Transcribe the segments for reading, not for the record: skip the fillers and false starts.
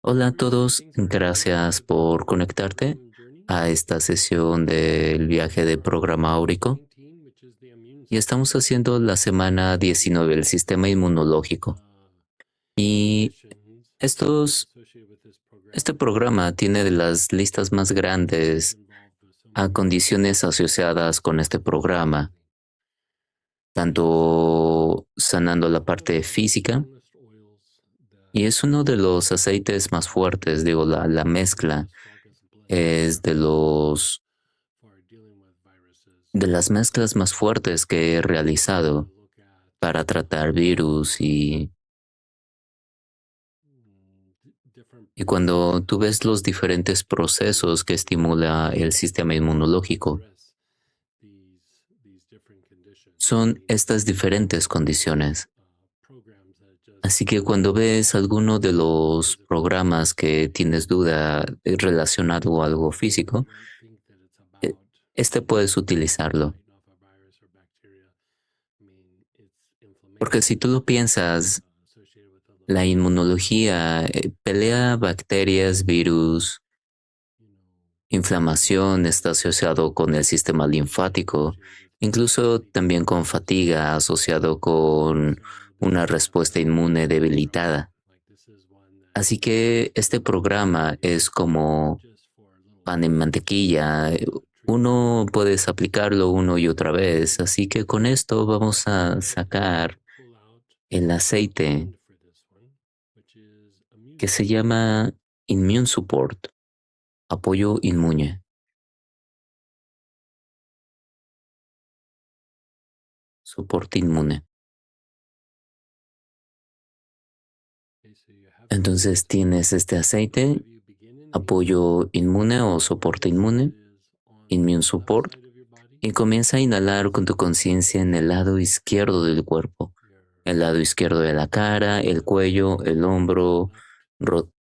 Hola a todos, gracias por conectarte a esta sesión del viaje de programa áurico. Y estamos haciendo la semana 19, el sistema inmunológico. Y este programa tiene de las listas más grandes a condiciones asociadas con este programa, tanto sanando la parte física, y es uno de los aceites más fuertes, digo, la mezcla es de las mezclas más fuertes que he realizado para tratar virus y cuando tú ves los diferentes procesos que estimula el sistema inmunológico, son estas diferentes condiciones. Así que cuando ves alguno de los programas que tienes duda relacionado a algo físico, eh, este puedes utilizarlo. Porque si tú lo piensas, la inmunología pelea bacterias, virus, inflamación está asociado con el sistema linfático, incluso también con fatiga asociado con una respuesta inmune debilitada. Así que este programa es como pan en mantequilla. Uno puedes aplicarlo uno y otra vez. Así que con esto vamos a sacar el aceite que se llama Immune Support, apoyo inmune, soporte inmune. Entonces tienes este aceite, apoyo inmune o soporte inmune, immune support, y comienza a inhalar con tu conciencia en el lado izquierdo del cuerpo, el lado izquierdo de la cara, el cuello, el hombro, ro-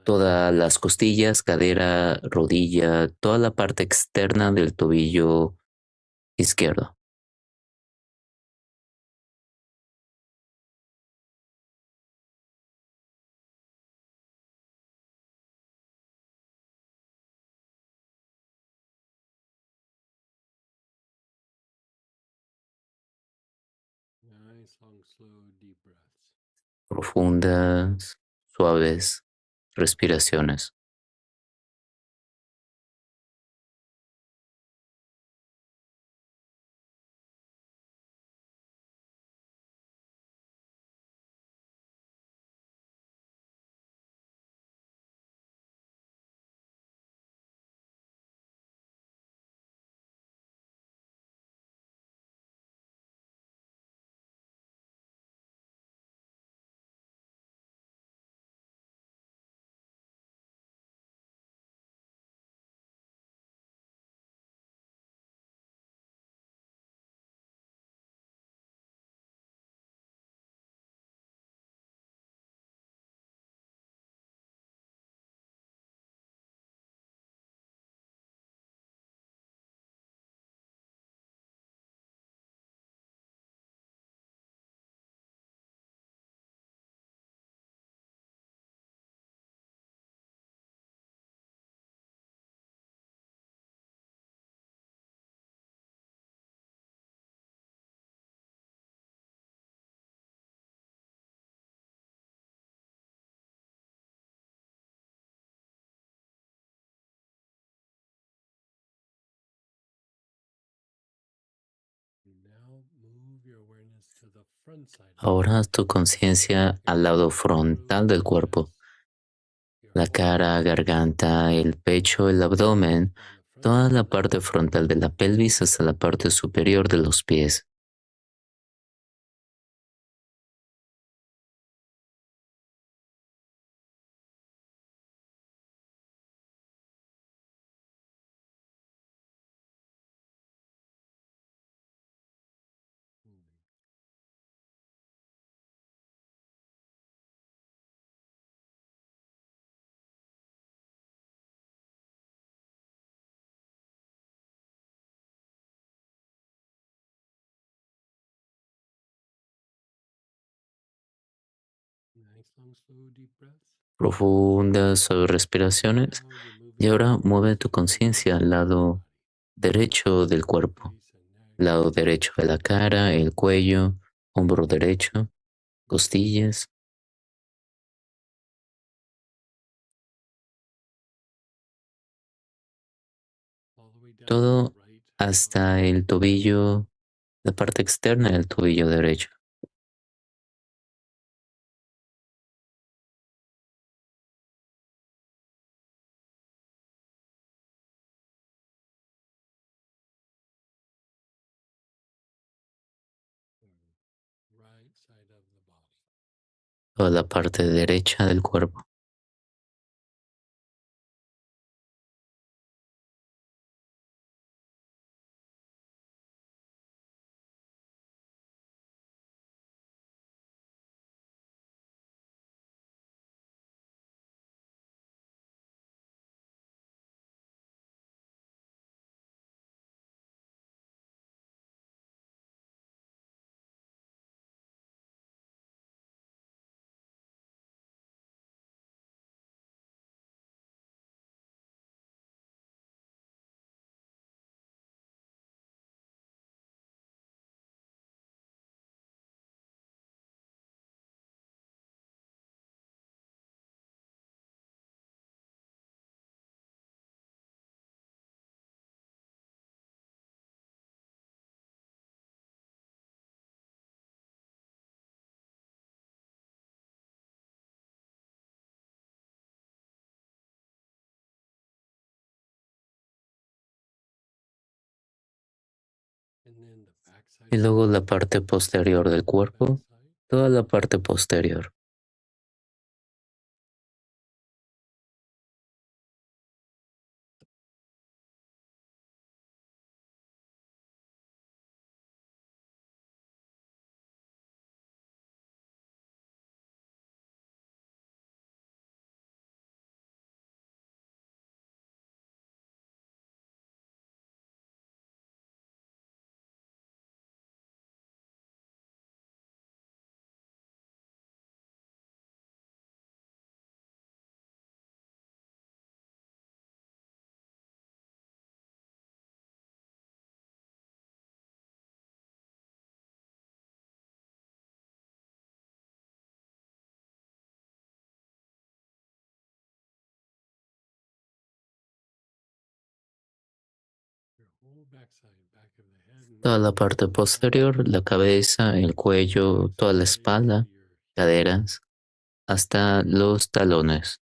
todas las costillas, cadera, rodilla, toda la parte externa del tobillo izquierdo. Profundas, suaves respiraciones. Ahora haz tu conciencia al lado frontal del cuerpo, la cara, garganta, el pecho, el abdomen, toda la parte frontal de la pelvis hasta la parte superior de los pies. Profundas suaves respiraciones. Y ahora mueve tu conciencia al lado derecho del cuerpo, lado derecho de la cara, el cuello, hombro derecho, costillas, todo hasta el tobillo, la parte externa del tobillo derecho, toda la parte derecha del cuerpo, y luego la parte posterior del cuerpo, toda la parte posterior. Toda la parte posterior, la cabeza, el cuello, toda la espalda, caderas, hasta los talones.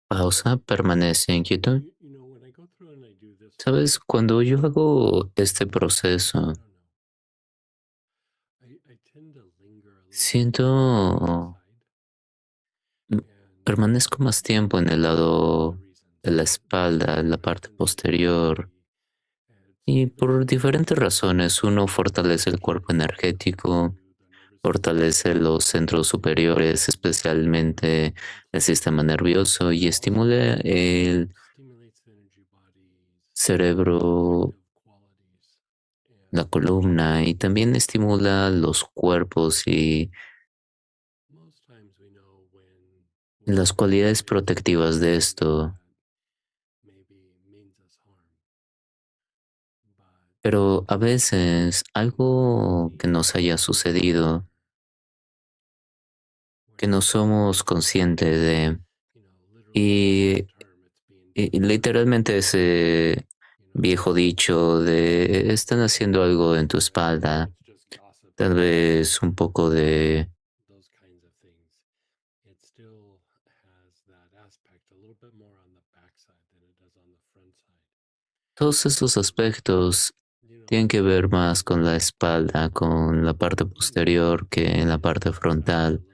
Pausa, permanece en quietud. Sabes, cuando yo hago este proceso, siento, mm, permanezco más tiempo en el lado de la espalda, en la parte posterior, y por diferentes razones. Uno fortalece el cuerpo energético, fortalece los centros superiores, especialmente el sistema nervioso, y estimula el cerebro, la columna, y también estimula los cuerpos y las cualidades protectivas de esto. Pero a veces algo que nos haya sucedido, que no somos conscientes de, y, y literalmente ese viejo dicho de están haciendo algo en tu espalda, tal vez un poco de todos esos aspectos tienen que ver más con la espalda, con la parte posterior que en la parte frontal.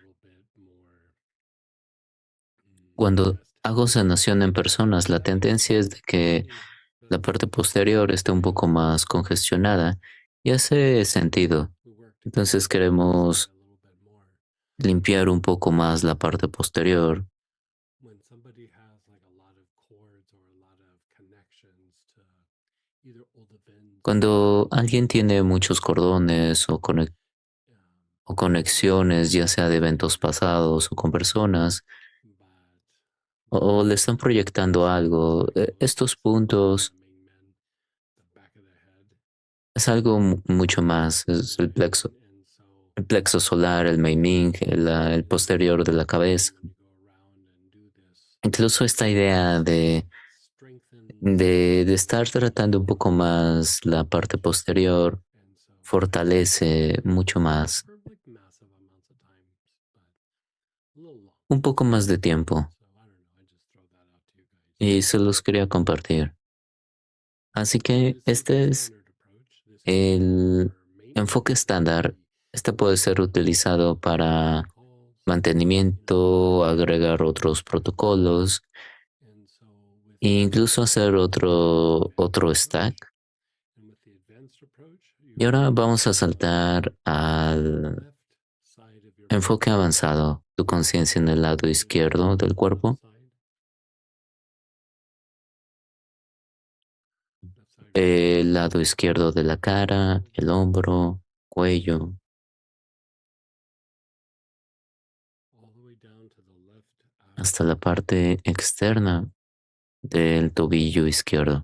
Cuando hago sanación en personas, la tendencia es de que la parte posterior esté un poco más congestionada y hace sentido. Entonces queremos limpiar un poco más la parte posterior. Cuando alguien tiene muchos cordones o conexiones, ya sea de eventos pasados o con personas, o le están proyectando algo, estos puntos es algo mucho más, es el plexo solar, el Meiming, el posterior de la cabeza. Incluso esta idea de estar tratando un poco más la parte posterior fortalece mucho más, un poco más de tiempo, y se los quería compartir. Así que este es el enfoque estándar. Este puede ser utilizado para mantenimiento, agregar otros protocolos e incluso hacer otro stack. Y ahora vamos a saltar al enfoque avanzado, tu conciencia en el lado izquierdo del cuerpo, el lado izquierdo de la cara, el hombro, cuello, hasta la parte externa del tobillo izquierdo.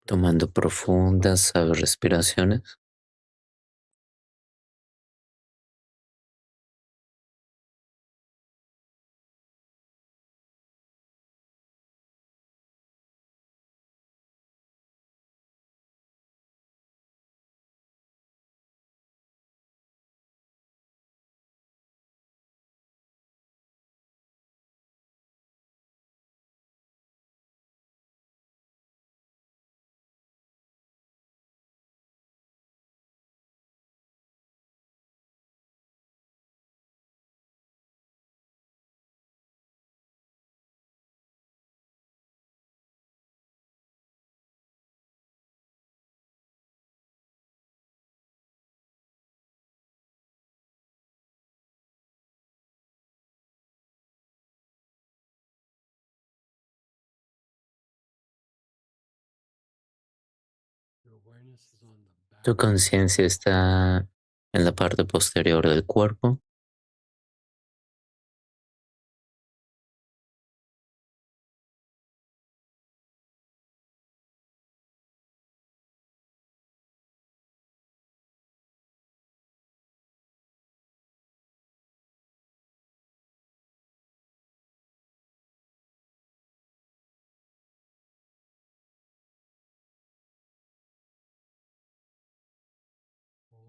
Tomando profundas respiraciones. Tu conciencia está en la parte posterior del cuerpo.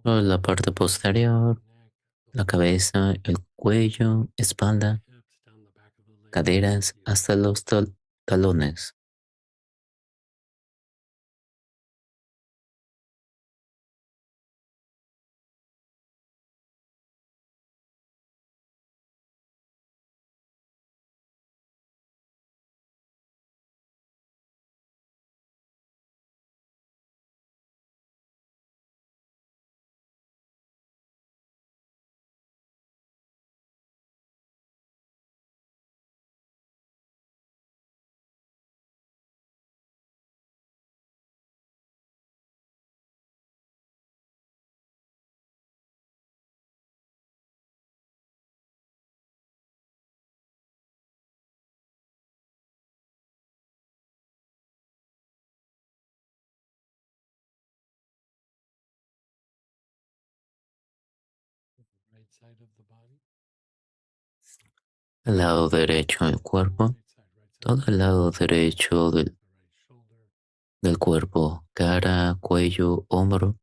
Toda la parte posterior, la cabeza, el cuello, espalda, caderas, hasta los talones. El lado derecho del cuerpo, todo el lado derecho del cuerpo, cara, cuello, hombro.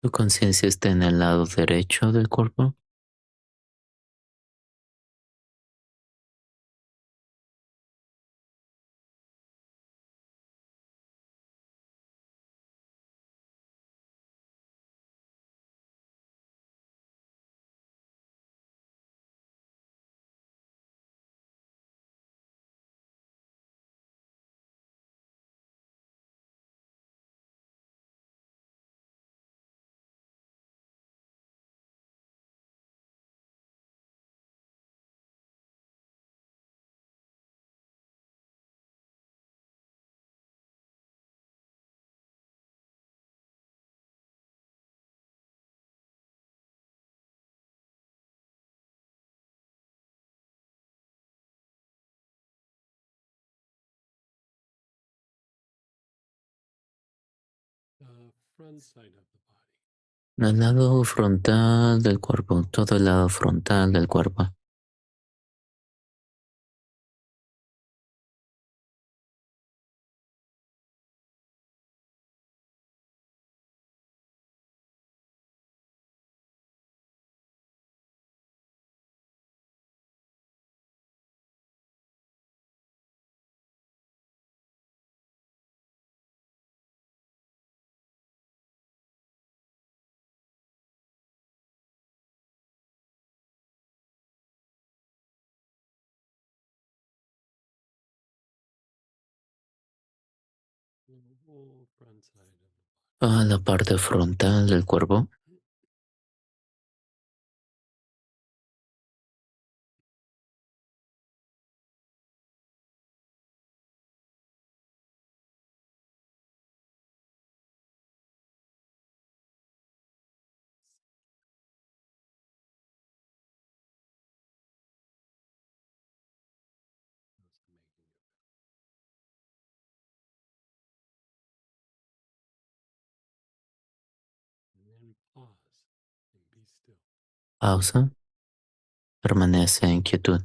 Tu conciencia está en el lado derecho del cuerpo. El lado frontal del cuerpo, todo el lado frontal del cuerpo. a la parte frontal del cuerpo. Pausa. Permanece en quietud.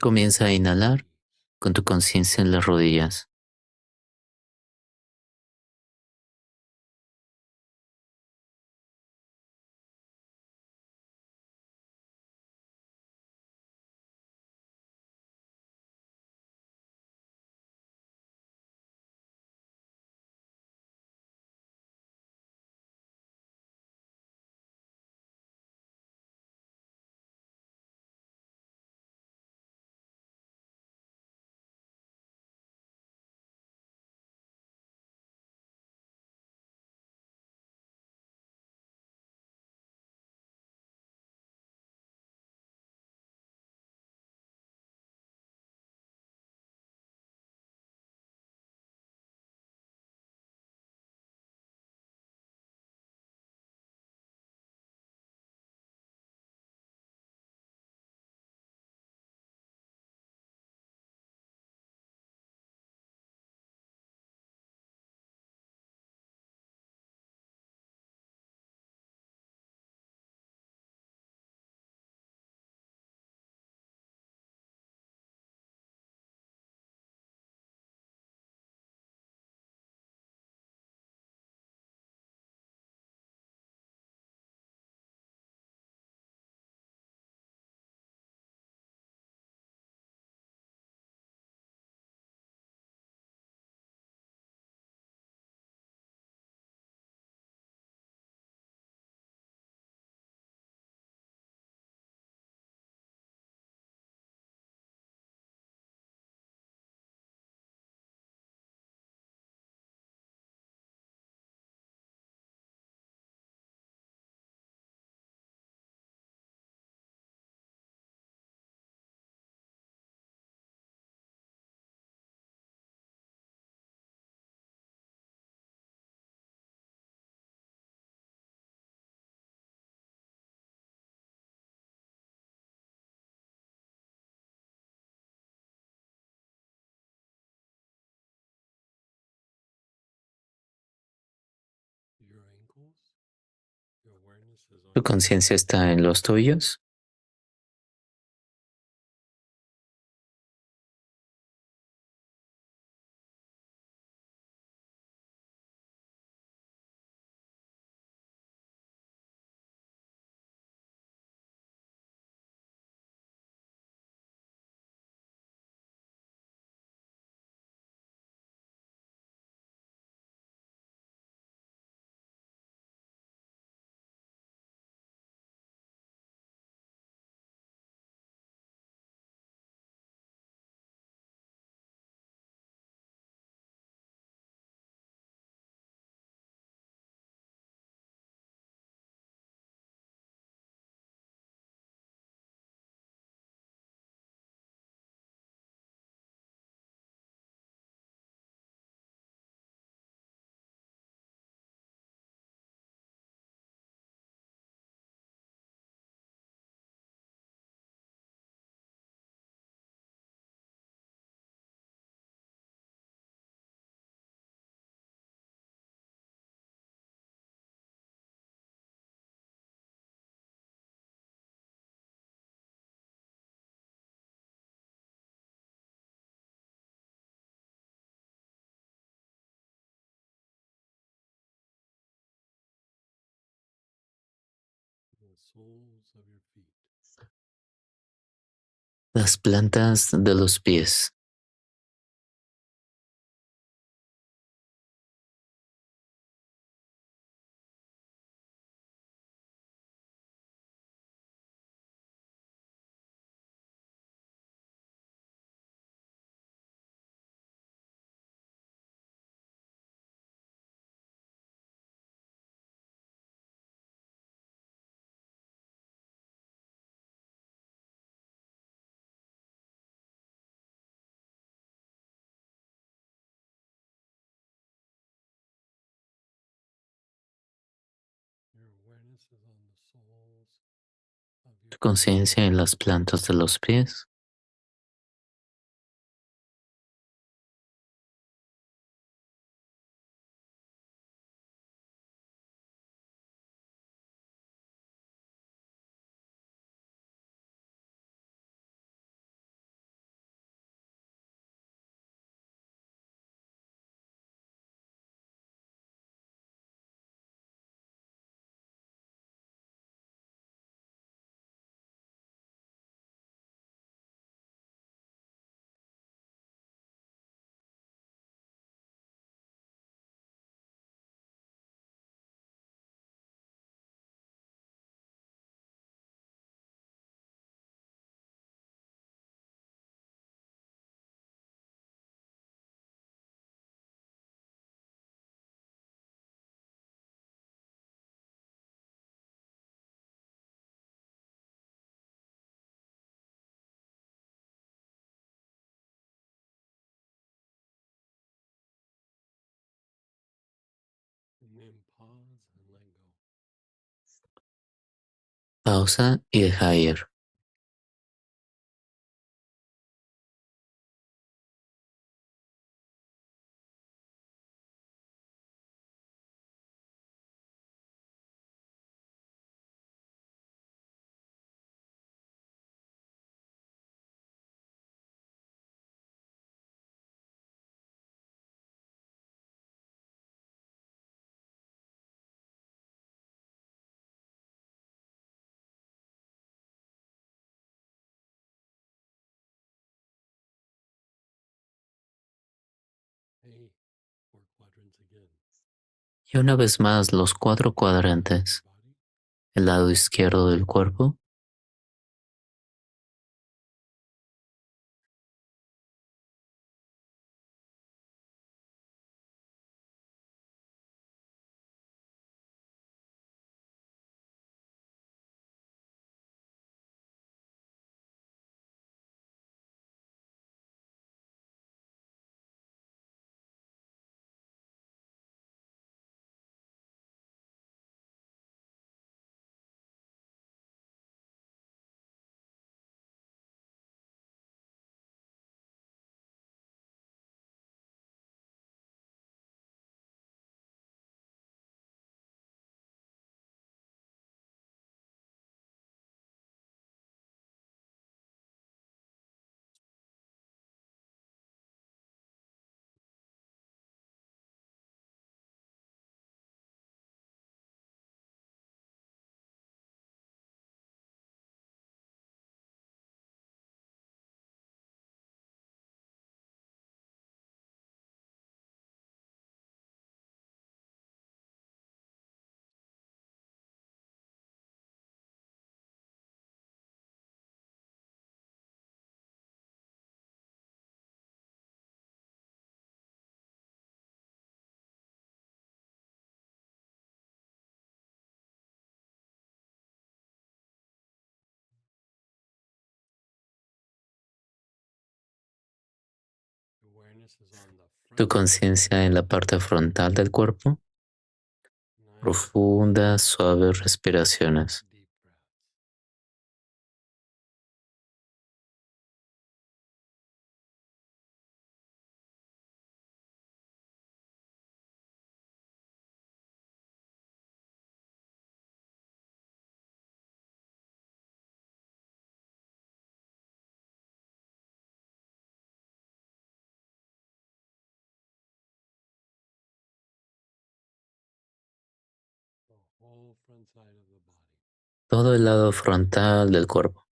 Comienza a inhalar con tu conciencia en las rodillas. Tu conciencia está en los tuyos. Las plantas de los pies. Tu conciencia en las plantas de los pies. Pausa y deja ir. Y una vez más los cuatro cuadrantes. El lado izquierdo del cuerpo, tu conciencia en la parte frontal del cuerpo, profundas, suaves respiraciones. todo el lado frontal del cuerpo.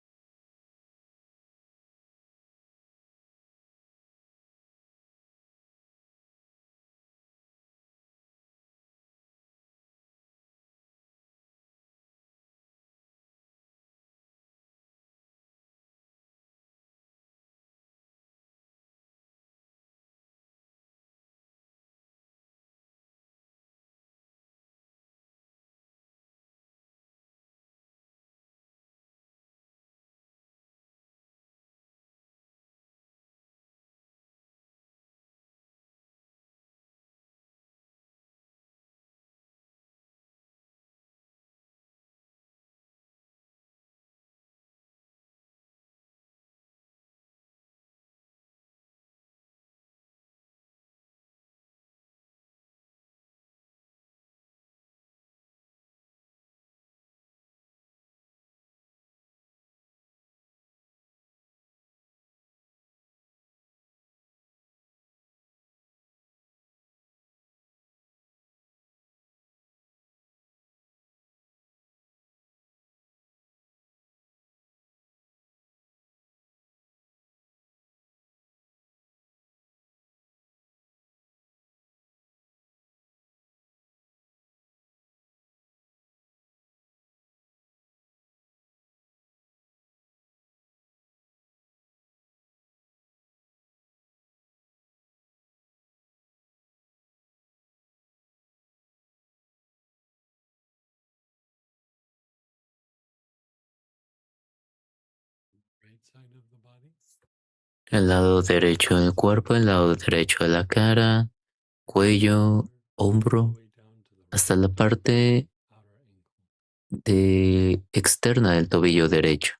El lado derecho del cuerpo, el lado derecho de la cara, cuello, hombro, hasta la parte de externa del tobillo derecho.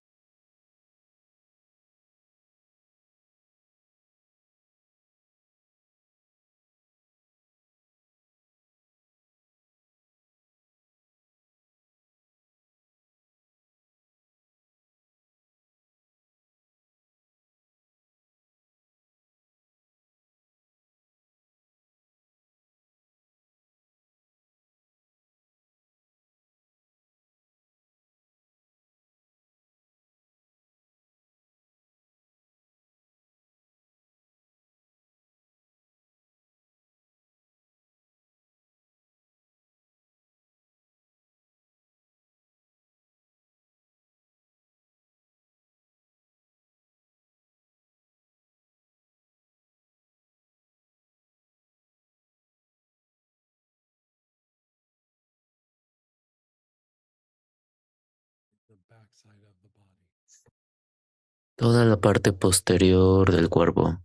Toda la parte posterior del cuerpo,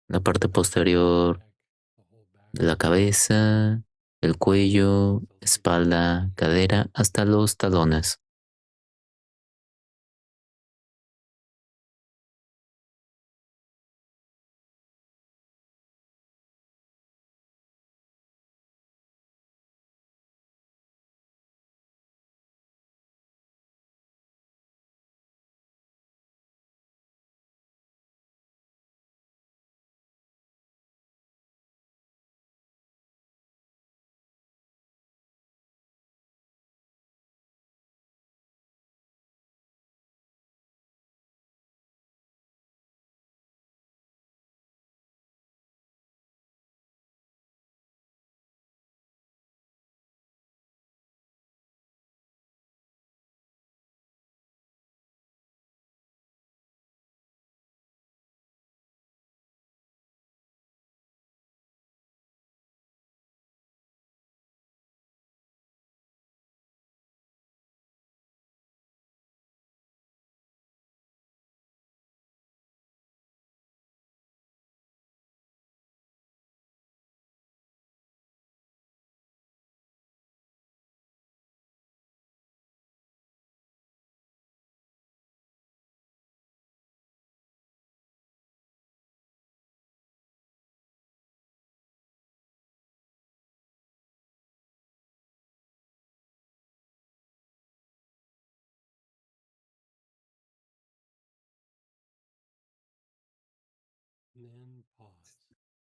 la parte posterior de la cabeza, el cuello, espalda, cadera, hasta los talones.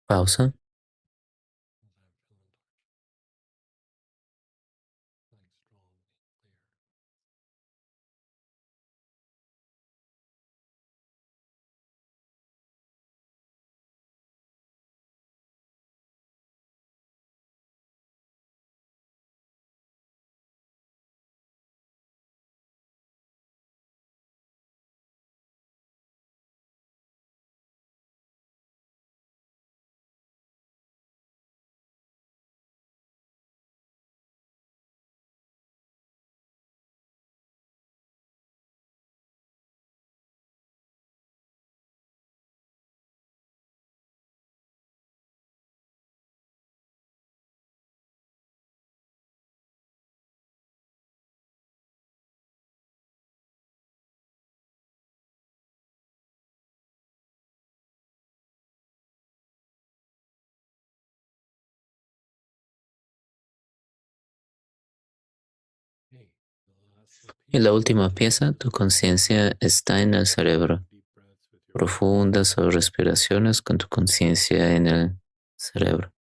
Pausa. Y la última pieza, tu conciencia está en el cerebro. Profundas respiraciones con tu conciencia en el cerebro.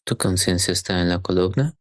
Tu conciencia está en la columna.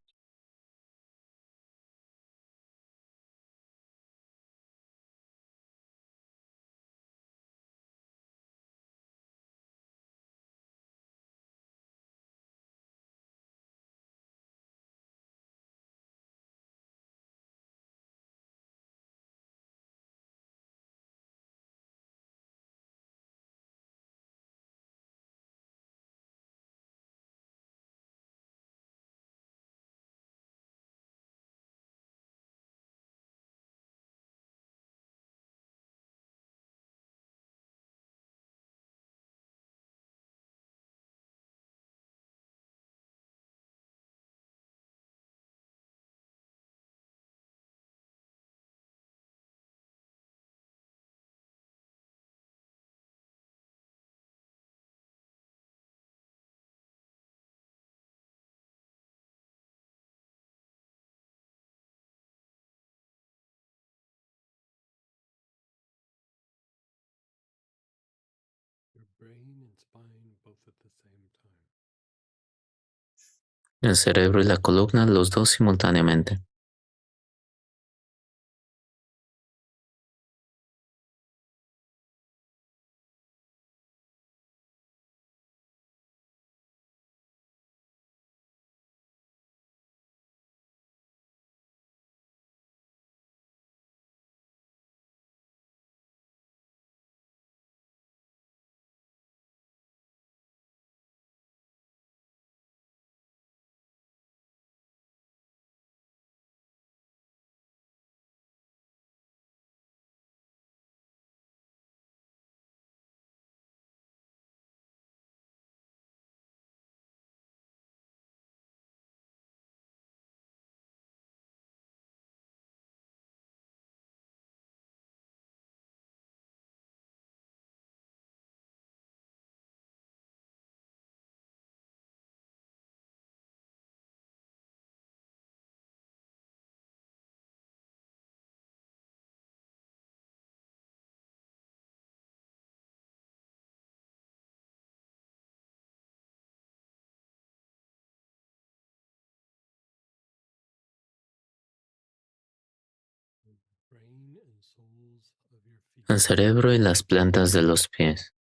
El cerebro y la columna, los dos simultáneamente. El cerebro y las plantas de los pies.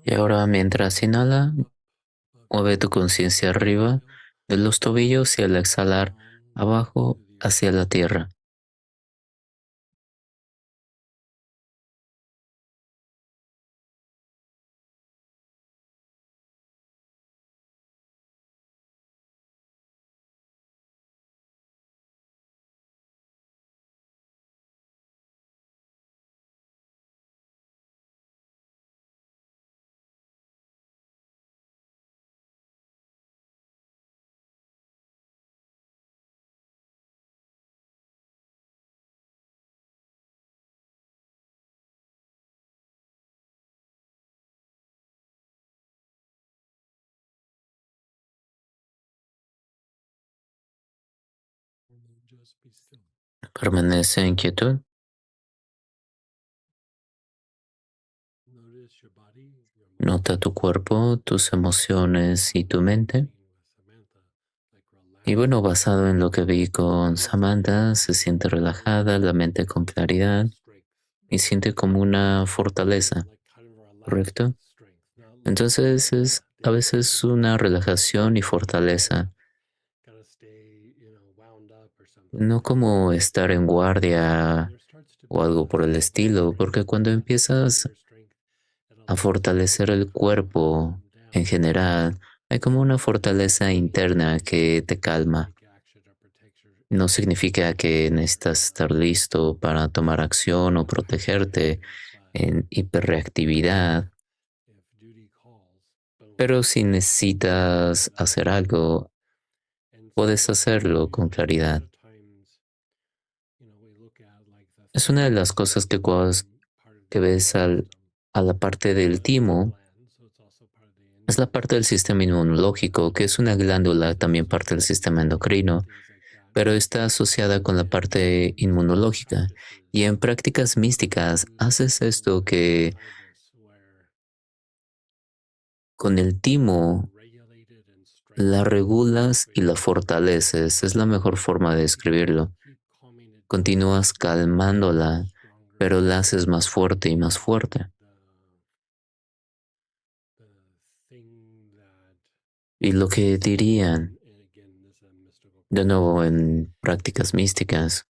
Y ahora mientras inhala, mueve tu conciencia arriba de los tobillos y al exhalar abajo hacia la tierra. Permanece en quietud. Nota tu cuerpo, tus emociones y tu mente. Y bueno, basado en lo que vi con Samantha, se siente relajada, la mente con claridad y siente como una fortaleza, ¿correcto? Entonces es a veces una relajación y fortaleza, no como estar en guardia o algo por el estilo, porque cuando empiezas a fortalecer el cuerpo en general, hay como una fortaleza interna que te calma. No significa que necesitas estar listo para tomar acción o protegerte en hiperreactividad, pero si necesitas hacer algo, puedes hacerlo con claridad. Es una de las cosas que ves a la parte del timo, es la parte del sistema inmunológico, que es una glándula, también parte del sistema endocrino, pero está asociada con la parte inmunológica. Y en prácticas místicas haces esto que con el timo la regulas y la fortaleces. Es la mejor forma de describirlo. Continúas calmándola, pero la haces más fuerte y más fuerte. Y lo que dirían, de nuevo en prácticas místicas,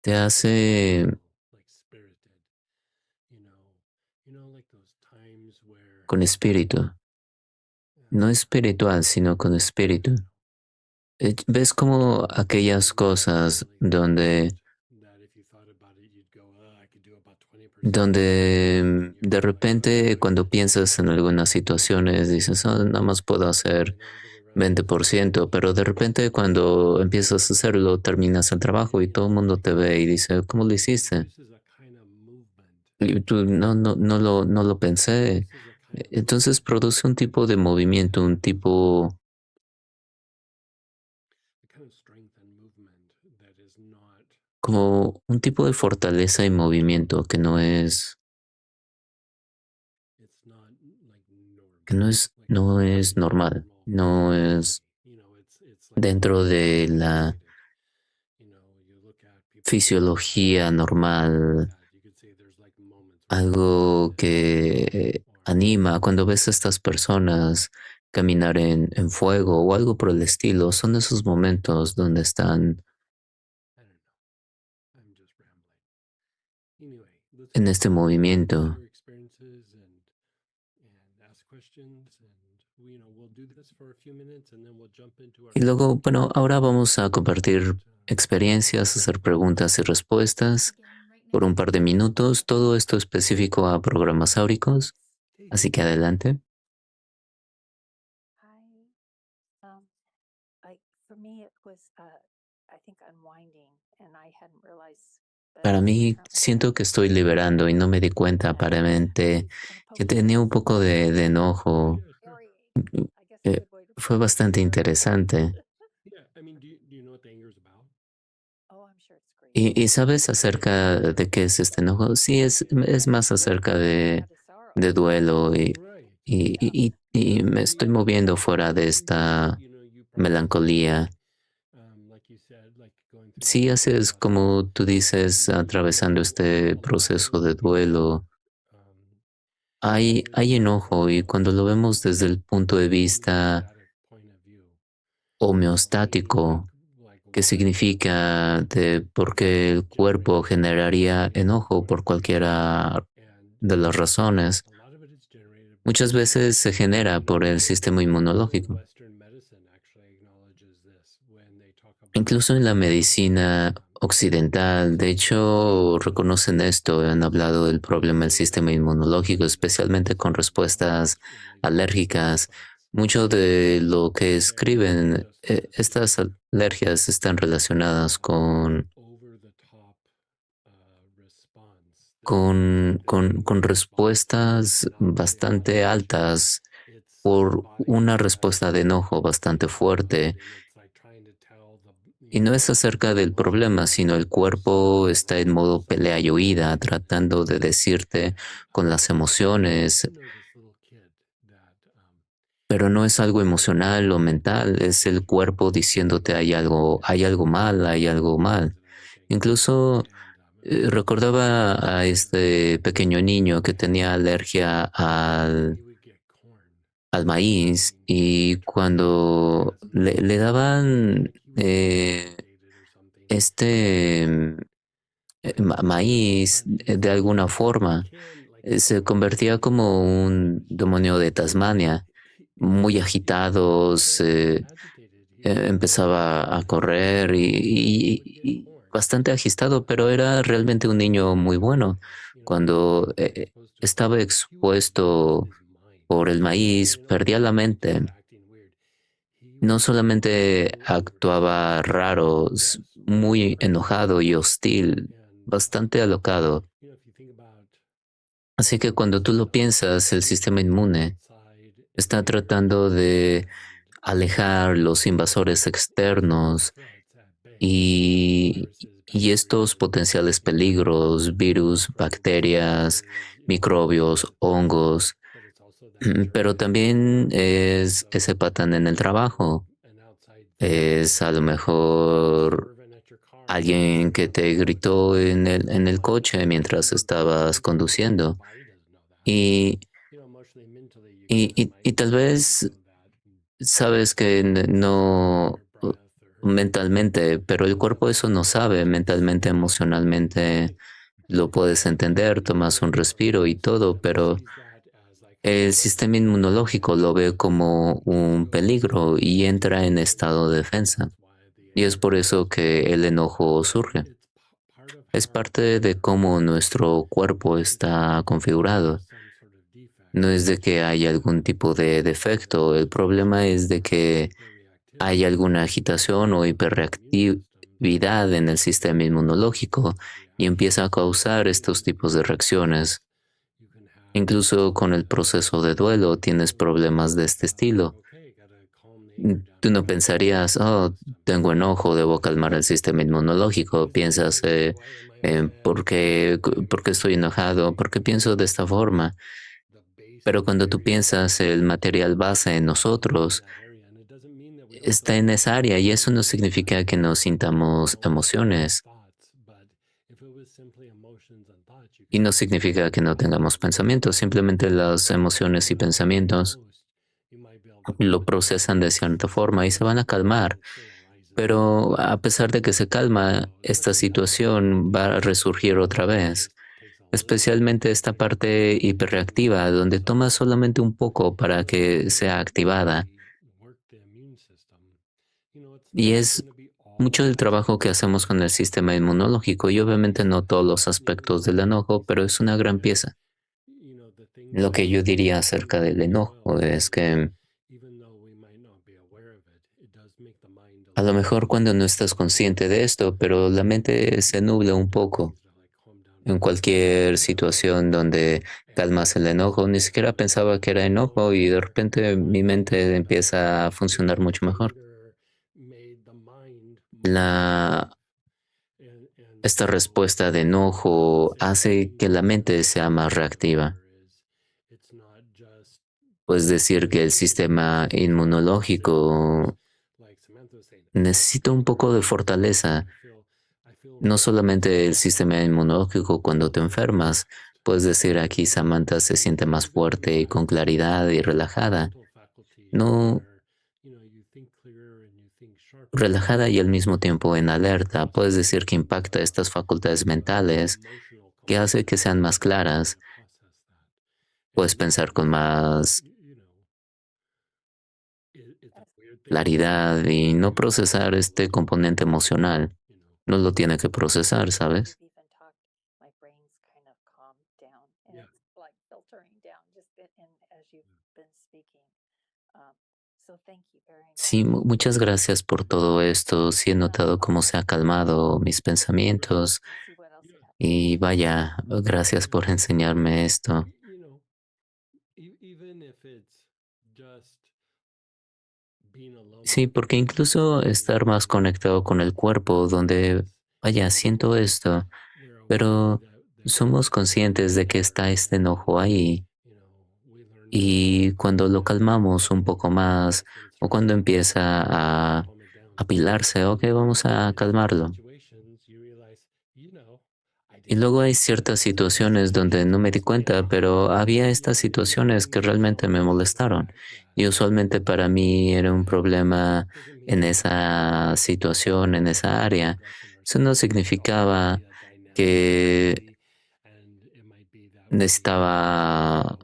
te hace con espíritu, no espiritual, sino con espíritu. ¿Ves como aquellas cosas donde de repente cuando piensas en algunas situaciones dices, "Ah, nada más puedo hacer 20%, pero de repente cuando empiezas a hacerlo terminas el trabajo y todo el mundo te ve y dice, ¿cómo lo hiciste? Y tú no lo pensé. Entonces produce un tipo de movimiento, como un tipo de fortaleza y movimiento no es normal, no es dentro de la fisiología normal, algo que anima cuando ves a estas personas caminar en fuego o algo por el estilo, son esos momentos donde están en este movimiento. Y luego, bueno, ahora vamos a compartir experiencias, hacer preguntas y respuestas por un par de minutos. Todo esto específico a programas áuricos. Así que adelante. Para mí, siento que estoy liberando y no me di cuenta aparentemente que tenía un poco de enojo. Eh, Fue bastante interesante. ¿Y sabes acerca de qué es este enojo? Sí, es más acerca de duelo y me estoy moviendo fuera de esta melancolía. Sí, haces como tú dices, atravesando este proceso de duelo. hay enojo y cuando lo vemos desde el punto de vista homeostático, que significa de por qué el cuerpo generaría enojo por cualquiera de las razones, muchas veces se genera por el sistema inmunológico. Incluso en la medicina occidental, de hecho, reconocen esto, han hablado del problema del sistema inmunológico, especialmente con respuestas alérgicas. Mucho de lo que escriben, estas alergias están relacionadas con respuestas bastante altas por una respuesta de enojo bastante fuerte. Y no es acerca del problema, sino el cuerpo está en modo pelea y huida, tratando de decirte con las emociones, pero no es algo emocional o mental, es el cuerpo diciéndote hay algo mal, hay algo mal. Incluso recordaba a este pequeño niño que tenía alergia al maíz y cuando le daban este maíz de alguna forma, se convertía como un demonio de Tasmania, muy agitados, empezaba a correr y bastante agitado, pero era realmente un niño muy bueno. Cuando estaba expuesto por el maíz, perdía la mente. No solamente actuaba raro, muy enojado y hostil, bastante alocado. Así que cuando tú lo piensas, el sistema inmune está tratando de alejar los invasores externos y estos potenciales peligros, virus, bacterias, microbios, hongos, pero también es ese patán en el trabajo. Es a lo mejor alguien que te gritó en el coche mientras estabas conduciendo. Y, y tal vez sabes que no mentalmente, pero el cuerpo eso no sabe, mentalmente, emocionalmente lo puedes entender, tomas un respiro y todo, pero el sistema inmunológico lo ve como un peligro y entra en estado de defensa. Y es por eso que el enojo surge. Es parte de cómo nuestro cuerpo está configurado. No es de que haya algún tipo de defecto, el problema es de que hay alguna agitación o hiperreactividad en el sistema inmunológico y empieza a causar estos tipos de reacciones. Incluso con el proceso de duelo tienes problemas de este estilo. Tú no pensarías, oh, tengo enojo, debo calmar el sistema inmunológico. Piensas, ¿por qué estoy enojado? ¿Por qué pienso de esta forma? Pero cuando tú piensas el material base en nosotros, está en esa área y eso no significa que no sintamos emociones y no significa que no tengamos pensamientos, simplemente las emociones y pensamientos lo procesan de cierta forma y se van a calmar. Pero a pesar de que se calma, esta situación va a resurgir otra vez, especialmente esta parte hiperreactiva, donde toma solamente un poco para que sea activada. Y es mucho del trabajo que hacemos con el sistema inmunológico y obviamente no todos los aspectos del enojo, pero es una gran pieza. Lo que yo diría acerca del enojo es que a lo mejor cuando no estás consciente de esto, pero la mente se nubla un poco en cualquier situación donde calmas el enojo. Ni siquiera pensaba que era enojo y de repente mi mente empieza a funcionar mucho mejor. La, esta respuesta de enojo hace que la mente sea más reactiva. Puedes decir que el sistema inmunológico necesita un poco de fortaleza No solamente el sistema inmunológico cuando te enfermas, puedes decir aquí Samantha se siente más fuerte y con claridad y relajada. No, relajada y al mismo tiempo en alerta. Puedes decir que impacta estas facultades mentales que hace que sean más claras. Puedes pensar con más claridad y no procesar este componente emocional. No lo tiene que procesar, ¿sabes? Sí, muchas gracias por todo esto. Sí he notado cómo se ha calmado mis pensamientos y vaya, gracias por enseñarme esto. Sí, porque incluso estar más conectado con el cuerpo, donde, vaya, siento esto, pero somos conscientes de que está este enojo ahí y cuando lo calmamos un poco más o cuando empieza a apilarse, ok, vamos a calmarlo. Y luego hay ciertas situaciones donde no me di cuenta, pero había estas situaciones que realmente me molestaron. Y usualmente para mí era un problema en esa situación, en esa área. Eso no significaba que necesitaba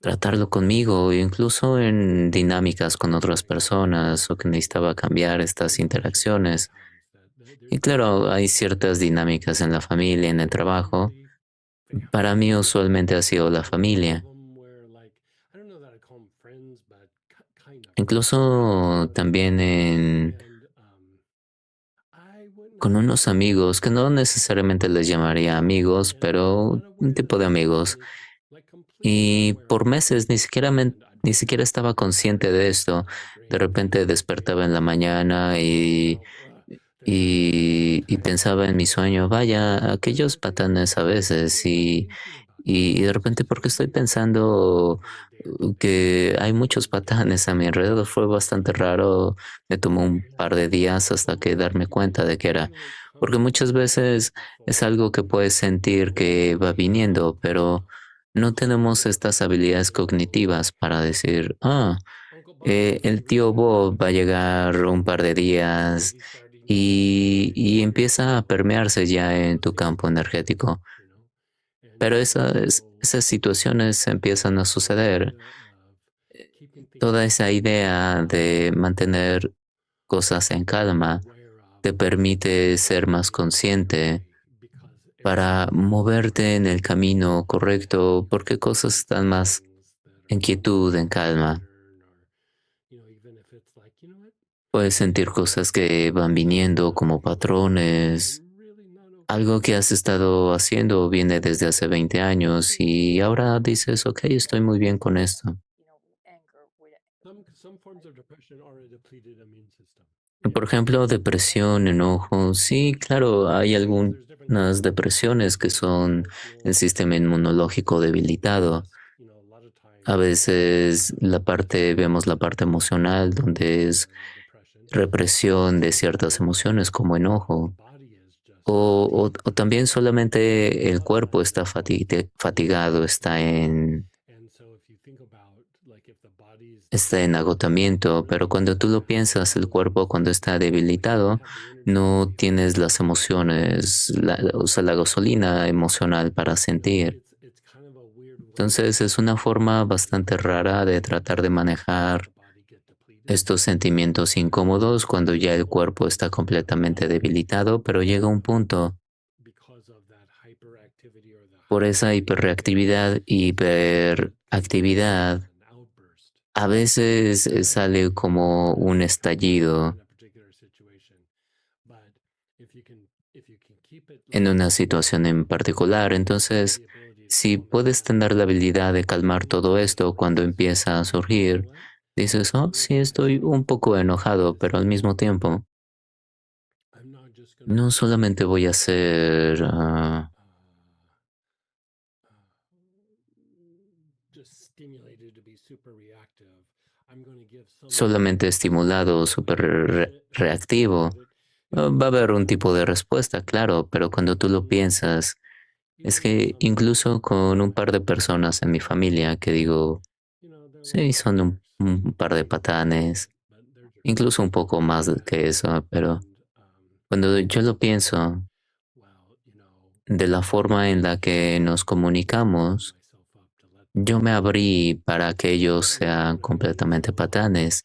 tratarlo conmigo, incluso en dinámicas con otras personas o que necesitaba cambiar estas interacciones. Y claro, hay ciertas dinámicas en la familia, en el trabajo. Para mí usualmente ha sido la familia. Incluso también con unos amigos que no necesariamente les llamaría amigos, pero un tipo de amigos. Y por meses ni siquiera estaba consciente de esto. De repente despertaba en la mañana y pensaba en mi sueño, vaya, aquellos patanes a veces y de repente porque estoy pensando que hay muchos patanes a mi alrededor, fue bastante raro, me tomó un par de días hasta que darme cuenta de que era, porque muchas veces es algo que puedes sentir que va viniendo, pero no tenemos estas habilidades cognitivas para decir, el tío Bob va a llegar un par de días y empieza a permearse ya en tu campo energético. Pero esas situaciones empiezan a suceder. Toda esa idea de mantener cosas en calma te permite ser más consciente para moverte en el camino correcto porque cosas están más en quietud, en calma. Puedes sentir cosas que van viniendo como patrones. Algo que has estado haciendo viene desde hace 20 años y ahora dices, ok, estoy muy bien con esto. Por ejemplo, depresión, enojo. Sí, claro, hay algunas depresiones que son el sistema inmunológico debilitado. A veces vemos la parte emocional, donde es represión de ciertas emociones como enojo. O también solamente el cuerpo está fatigado, está en agotamiento, pero cuando tú lo piensas, el cuerpo cuando está debilitado, no tienes las emociones, o sea, la gasolina emocional para sentir. Entonces es una forma bastante rara de tratar de manejar estos sentimientos incómodos cuando ya el cuerpo está completamente debilitado, pero llega un punto por esa hiperreactividad y hiperactividad, a veces sale como un estallido en una situación en particular. Entonces, si puedes tener la habilidad de calmar todo esto cuando empieza a surgir, dices, oh, sí, estoy un poco enojado, pero al mismo tiempo, no solamente voy a ser solamente estimulado, súper reactivo, va a haber un tipo de respuesta, claro, pero cuando tú lo piensas, es que incluso con un par de personas en mi familia que digo, sí, son un par de patanes, incluso un poco más que eso, pero cuando yo lo pienso, de la forma en la que nos comunicamos, yo me abrí para que ellos sean completamente patanes.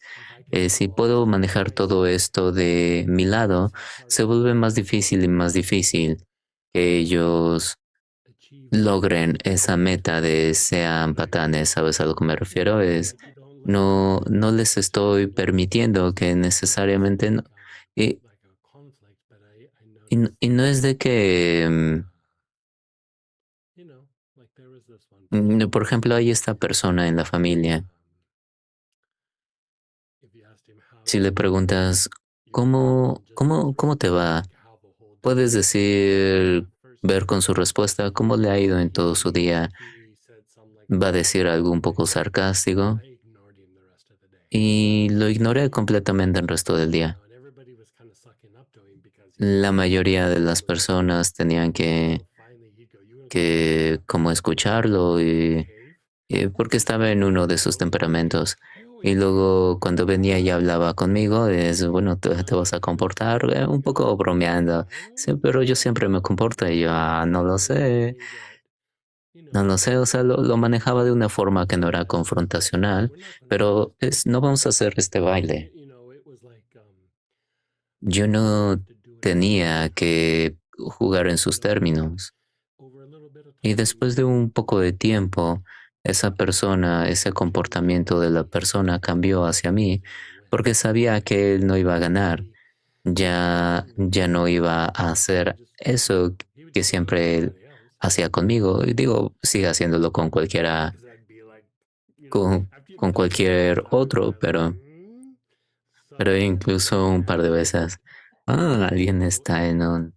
Si puedo manejar todo esto de mi lado, se vuelve más difícil y más difícil que ellos logren esa meta de sean patanes. ¿Sabes a lo que me refiero? Es no les estoy permitiendo que necesariamente y, y no es de que por ejemplo, hay esta persona en la familia. Si le preguntas, ¿cómo te va? Puedes decir, ver con su respuesta cómo le ha ido en todo su día. Va a decir algo un poco sarcástico y lo ignoré completamente el resto del día. La mayoría de las personas tenían que como escucharlo y porque estaba en uno de sus temperamentos. Y luego cuando venía y hablaba conmigo, es bueno, te vas a comportar un poco bromeando. Sí, pero yo siempre me comporto y yo no lo sé, no lo sé, o sea, lo manejaba de una forma que no era confrontacional, pero no vamos a hacer este baile. Yo no tenía que jugar en sus términos. Y después de un poco de tiempo, esa persona, ese comportamiento de la persona cambió hacia mí porque sabía que él no iba a ganar. Ya no iba a hacer eso que siempre él hacía conmigo. Y digo, sigue haciéndolo con cualquiera, con cualquier otro, pero incluso un par de veces. Alguien está en un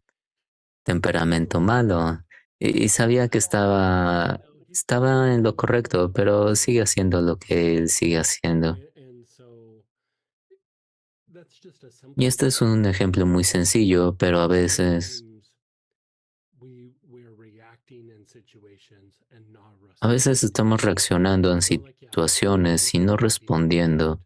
temperamento malo y sabía que estaba en lo correcto, pero sigue haciendo lo que él sigue haciendo. Y este es un ejemplo muy sencillo, pero a veces estamos reaccionando en situaciones y no respondiendo.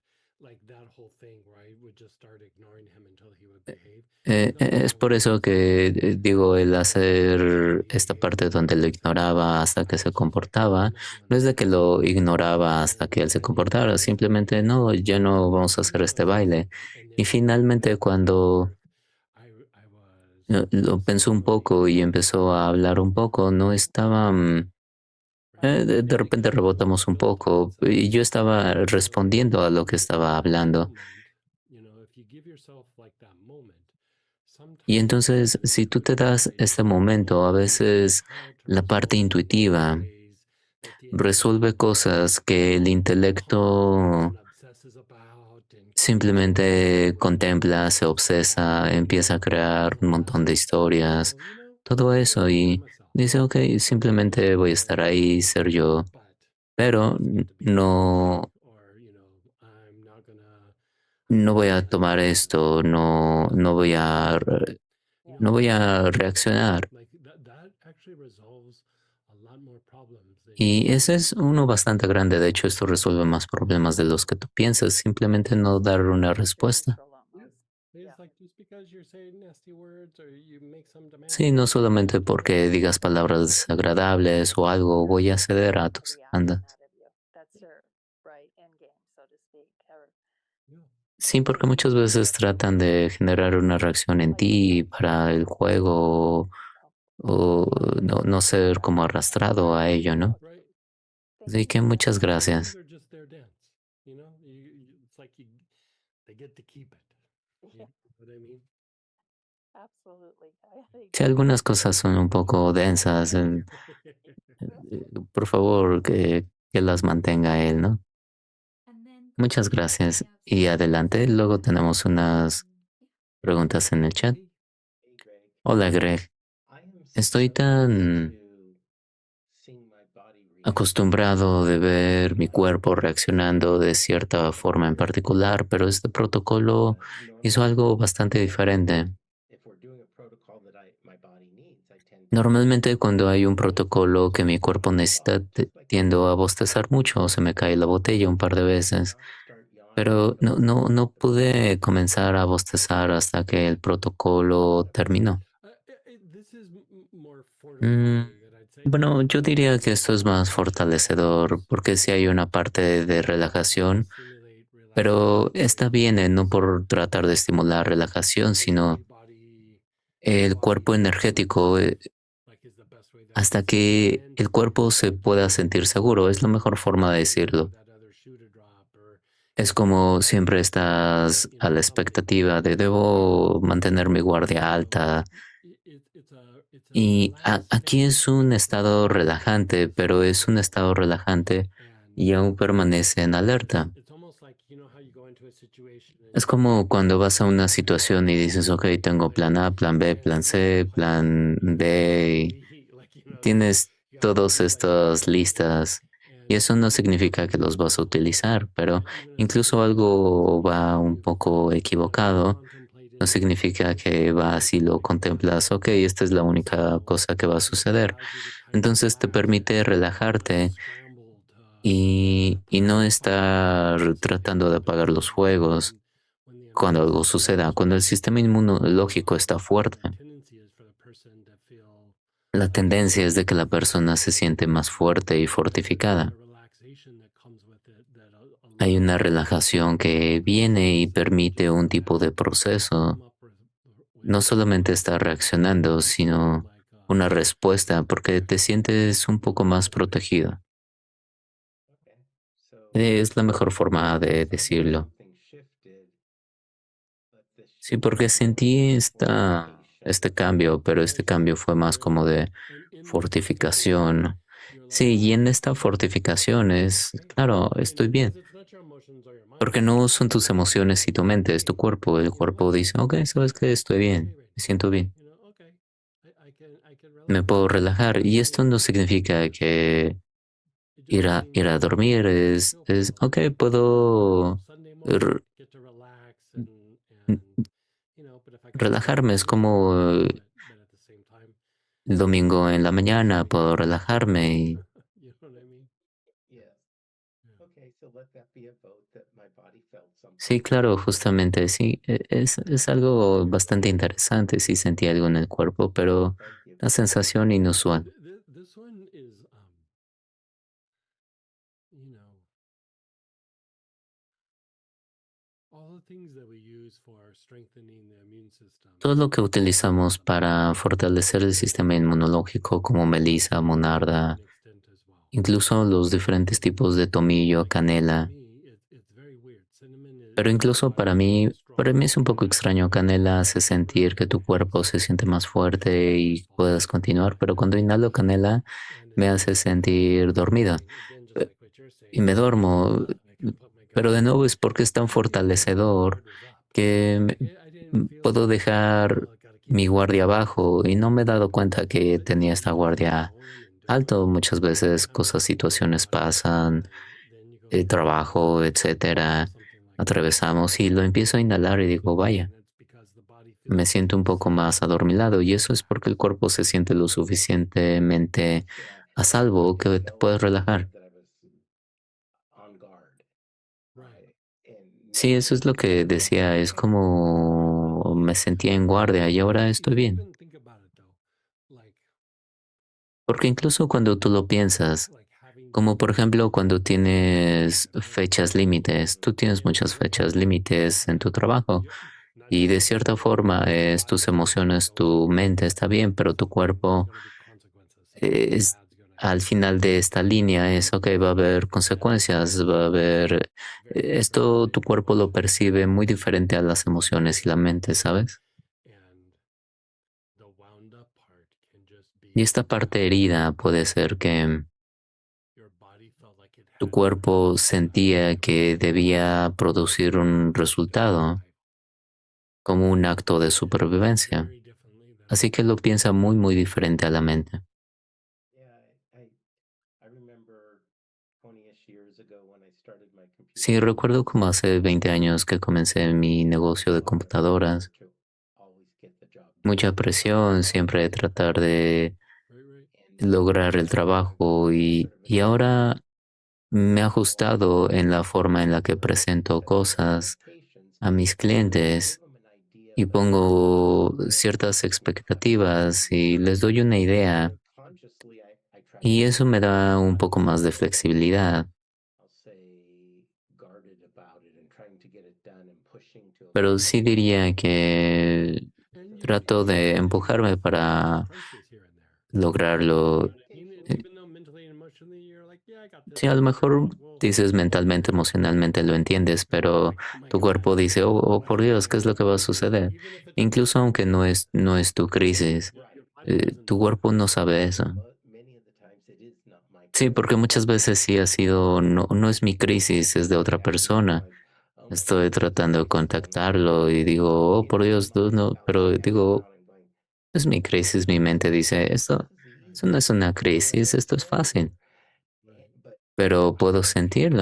Es por eso que digo, el hacer esta parte donde lo ignoraba hasta que se comportaba, no es de que lo ignoraba hasta que él se comportara, simplemente no, ya no vamos a hacer este baile. Y finalmente cuando lo pensó un poco y empezó a hablar un poco, no estaba, de repente rebotamos un poco y yo estaba respondiendo a lo que estaba hablando. Y entonces, si tú te das este momento, a veces la parte intuitiva resuelve cosas que el intelecto simplemente contempla, se obsesa, empieza a crear un montón de historias, todo eso y dice, ok, simplemente voy a estar ahí, ser yo, pero no voy a tomar esto, no voy a reaccionar. Y ese es uno bastante grande. De hecho, esto resuelve más problemas de los que tú piensas. Simplemente no dar una respuesta. Sí, no solamente porque digas palabras desagradables o algo, voy a ceder a tus demandas. Sí, porque muchas veces tratan de generar una reacción en ti para el juego o no ser como arrastrado a ello, ¿no? Así que muchas gracias. Si algunas cosas son un poco densas, por favor, que las mantenga él, ¿no? Muchas gracias. Y adelante, luego tenemos unas preguntas en el chat. Hola, Greg. Estoy tan acostumbrado de ver mi cuerpo reaccionando de cierta forma en particular, pero este protocolo hizo algo bastante diferente. Normalmente cuando hay un protocolo que mi cuerpo necesita, tiendo a bostezar mucho, se me cae la botella un par de veces, pero no pude comenzar a bostezar hasta que el protocolo terminó. Mm, bueno, yo diría que esto es más fortalecedor porque sí hay una parte de relajación, pero esta viene no por tratar de estimular relajación, sino el cuerpo energético, hasta que el cuerpo se pueda sentir seguro. Es la mejor forma de decirlo. Es como siempre estás a la expectativa de debo mantener mi guardia alta. Y aquí es un estado relajante, pero es un estado relajante y aún permanece en alerta. Es como cuando vas a una situación y dices, ok, tengo plan A, plan B, plan C, plan D. Tienes todas estas listas y eso no significa que los vas a utilizar, pero incluso algo va un poco equivocado, no significa que vas y lo contemplas, ok, esta es la única cosa que va a suceder. Entonces te permite relajarte y no estar tratando de apagar los fuegos cuando algo suceda. Cuando el sistema inmunológico está fuerte, la tendencia es de que la persona se siente más fuerte y fortificada. Hay una relajación que viene y permite un tipo de proceso. No solamente está reaccionando, sino una respuesta, porque te sientes un poco más protegido. Es la mejor forma de decirlo. Sí, porque sentí este cambio, pero este cambio fue más como de fortificación. Sí, y en esta fortificación es, claro, estoy bien, porque no son tus emociones y tu mente, es tu cuerpo. El cuerpo dice, ok, sabes que estoy bien, me siento bien, me puedo relajar. Y esto no significa que ir a dormir es ok, puedo r- relajarme, es como el domingo en la mañana, puedo relajarme y sí, claro, justamente sí, es algo bastante interesante, sí sentí algo en el cuerpo, pero una sensación inusual. Todo lo que utilizamos para fortalecer el sistema inmunológico, como melisa, monarda, incluso los diferentes tipos de tomillo, canela, pero incluso para mí es un poco extraño, canela hace sentir que tu cuerpo se siente más fuerte y puedas continuar, pero cuando inhalo canela me hace sentir dormida eh, y me duermo, pero de nuevo es porque es tan fortalecedor que puedo dejar mi guardia abajo y no me he dado cuenta que tenía esta guardia alto. Muchas veces cosas, situaciones pasan, el trabajo, etcétera, atravesamos y lo empiezo a inhalar y digo, vaya, me siento un poco más adormilado y eso es porque el cuerpo se siente lo suficientemente a salvo que te puedes relajar. Sí, eso es lo que decía, es como me sentía en guardia y ahora estoy bien. Porque incluso cuando tú lo piensas, como por ejemplo cuando tienes fechas límites, tú tienes muchas fechas límites en tu trabajo y de cierta forma es tus emociones, tu mente está bien, pero tu cuerpo es al final de esta línea es, ok, va a haber consecuencias, va a haber, esto tu cuerpo lo percibe muy diferente a las emociones y la mente, ¿sabes? Y esta parte herida puede ser que tu cuerpo sentía que debía producir un resultado como un acto de supervivencia. Así que lo piensa muy, muy diferente a la mente. Sí, recuerdo como hace 20 años que comencé mi negocio de computadoras. Mucha presión, siempre tratar de lograr el trabajo y ahora me he ajustado en la forma en la que presento cosas a mis clientes y pongo ciertas expectativas y les doy una idea y eso me da un poco más de flexibilidad, pero sí diría que trato de empujarme para lograrlo. eh, Sí, a lo mejor dices mentalmente, emocionalmente lo entiendes, pero tu cuerpo dice, oh, por Dios, ¿qué es lo que va a suceder? Incluso aunque no es tu crisis, tu cuerpo no sabe eso. Sí, porque muchas veces sí ha sido, no es mi crisis, es de otra persona. Estoy tratando de contactarlo y digo, oh, por Dios, tú no, pero digo, es mi crisis, mi mente dice, eso no es una crisis, esto es fácil. Pero puedo sentir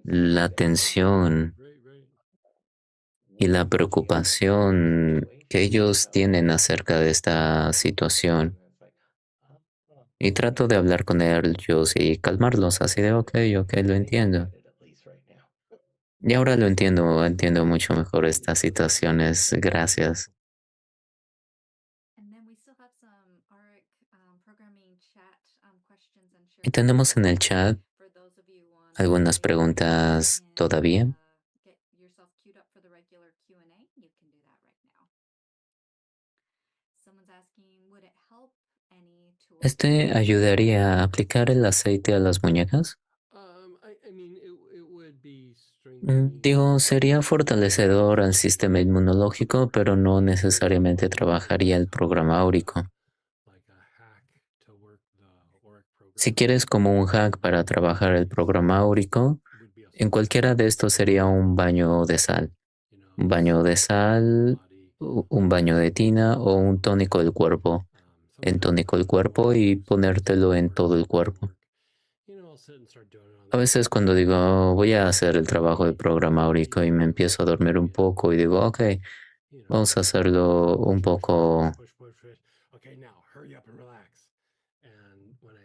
la tensión y la preocupación que ellos tienen acerca de esta situación. Y trato de hablar con ellos y calmarlos así de, ok, ok, lo entiendo. Y ahora lo entiendo, entiendo mucho mejor estas situaciones. Gracias. And then we still have some ARC programming chat questions and Y shares that we tenemos can en el answer chat for those of you on algunas stage. preguntas And todavía. get yourself queued up for the regular Q&A. You can do that right now. Someone's asking, would it help any to ¿Este apply ayudaría a aplicar el aceite a las muñecas? Digo, sería fortalecedor al sistema inmunológico, pero no necesariamente trabajaría el programa áurico. Si quieres como un hack para trabajar el programa áurico, en cualquiera de estos sería un baño de sal. Un baño de sal, un baño de tina o un tónico del cuerpo. En tónico del cuerpo y ponértelo en todo el cuerpo. A veces cuando digo, "Oh, voy a hacer el trabajo de programa áurico y me empiezo a dormir un poco y digo, ok, vamos a hacerlo un poco.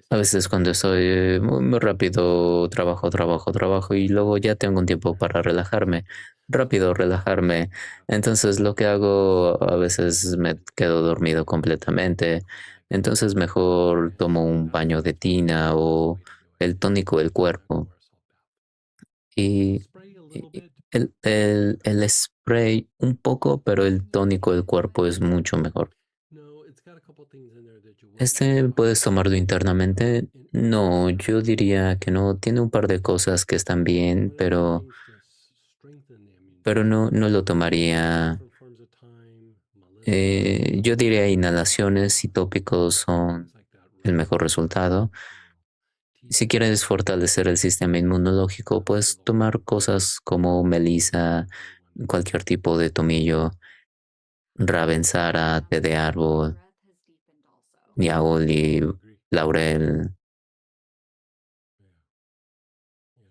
A veces cuando estoy muy rápido, trabajo y luego ya tengo un tiempo para relajarme, rápido relajarme. Entonces lo que hago a veces me quedo dormido completamente. Entonces mejor tomo un baño de tina o el tónico del cuerpo y, y el spray un poco, pero el tónico del cuerpo es mucho mejor. Puedes tomarlo internamente. No, yo diría que no. Tiene un par de cosas que están bien, pero no lo tomaría. Yo diría inhalaciones y tópicos son el mejor resultado. Si quieres fortalecer el sistema inmunológico, puedes tomar cosas como melisa, cualquier tipo de tomillo, ravensara, té de my árbol, breath has deepened also. yauli, laurel.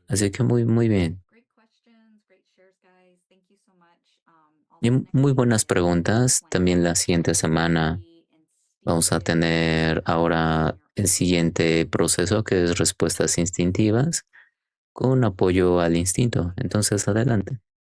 Así que muy, muy bien. Great questions, great shares, guys. Thank you so much. Y Also, next muy week buenas we'll have preguntas. También la siguiente semana Wendy and vamos a Steve tener answering ahora your el questions. siguiente proceso que es respuestas instintivas con apoyo al instinto. Entonces, adelante.